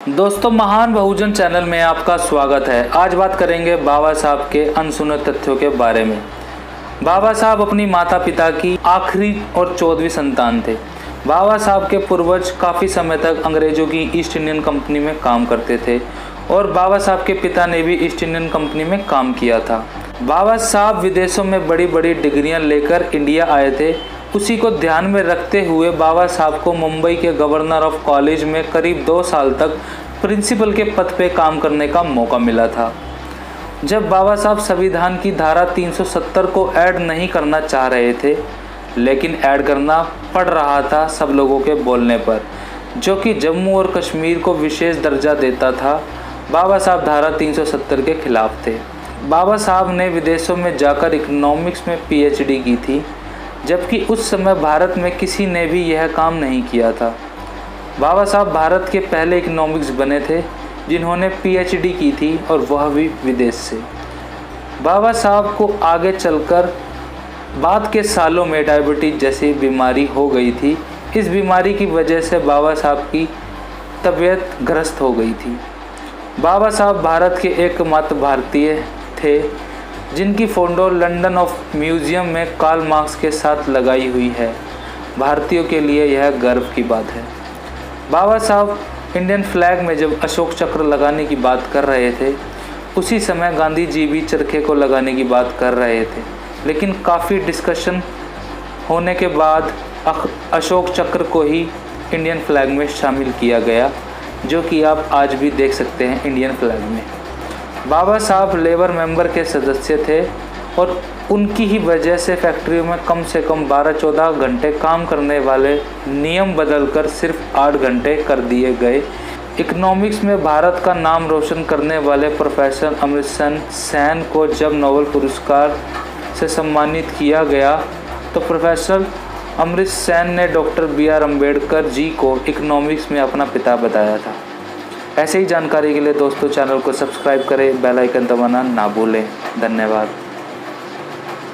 दोस्तों, महान बहुजन चैनल में आपका स्वागत है। आज बात करेंगे बाबा साहब के अनसुने तथ्यों के बारे में। बाबा साहब अपनी माता पिता की आखिरी और 14वीं संतान थे। बाबा साहब के पूर्वज काफ़ी समय तक अंग्रेज़ों की ईस्ट इंडियन कंपनी में काम करते थे और बाबा साहब के पिता ने भी ईस्ट इंडियन कंपनी में काम किया था। बाबा साहब विदेशों में बड़ी बड़ी डिग्रियां लेकर इंडिया आए थे। उसी को ध्यान में रखते हुए बाबा साहब को मुंबई के गवर्नर ऑफ कॉलेज में करीब 2 साल तक प्रिंसिपल के पद पे काम करने का मौका मिला था। जब बाबा साहब संविधान की धारा 370 को ऐड नहीं करना चाह रहे थे, लेकिन ऐड करना पड़ रहा था सब लोगों के बोलने पर, जो कि जम्मू और कश्मीर को विशेष दर्जा देता था, बाबा साहब धारा 370 के खिलाफ थे। बाबा साहब ने विदेशों में जाकर इकोनॉमिक्स में पीएचडी की थी, जबकि उस समय भारत में किसी ने भी यह काम नहीं किया था। बाबा साहब भारत के पहले इकोनॉमिक्स बने थे जिन्होंने पीएचडी की थी, और वह भी विदेश से। बाबा साहब को आगे चलकर बाद के सालों में डायबिटीज़ जैसी बीमारी हो गई थी। इस बीमारी की वजह से बाबा साहब की तबीयत ग्रस्त हो गई थी। बाबा साहब भारत के एकमात्र भारतीय थे जिनकी फ़ोटो लंदन ऑफ म्यूज़ियम में कार्ल मार्क्स के साथ लगाई हुई है। भारतीयों के लिए यह गर्व की बात है। बाबा साहब इंडियन फ्लैग में जब अशोक चक्र लगाने की बात कर रहे थे, उसी समय गांधी जी भी चरखे को लगाने की बात कर रहे थे, लेकिन काफ़ी डिस्कशन होने के बाद अशोक चक्र को ही इंडियन फ्लैग में शामिल किया गया, जो कि आप आज भी देख सकते हैं इंडियन फ्लैग में। बाबा साहब लेबर मेंबर के सदस्य थे और उनकी ही वजह से फैक्ट्रियों में कम से कम 12-14 घंटे काम करने वाले नियम बदलकर सिर्फ 8 घंटे कर दिए गए। इकोनॉमिक्स में भारत का नाम रोशन करने वाले प्रोफेसर अमर्त्य सेन को जब नोबेल पुरस्कार से सम्मानित किया गया, तो प्रोफेसर अमर्त्य सेन ने डॉक्टर BR अम्बेडकर जी को इकोनॉमिक्स में अपना पिता बताया था। ऐसे ही जानकारी के लिए दोस्तों चैनल को सब्सक्राइब करें, बेल आइकन दबाना ना भूलें। धन्यवाद।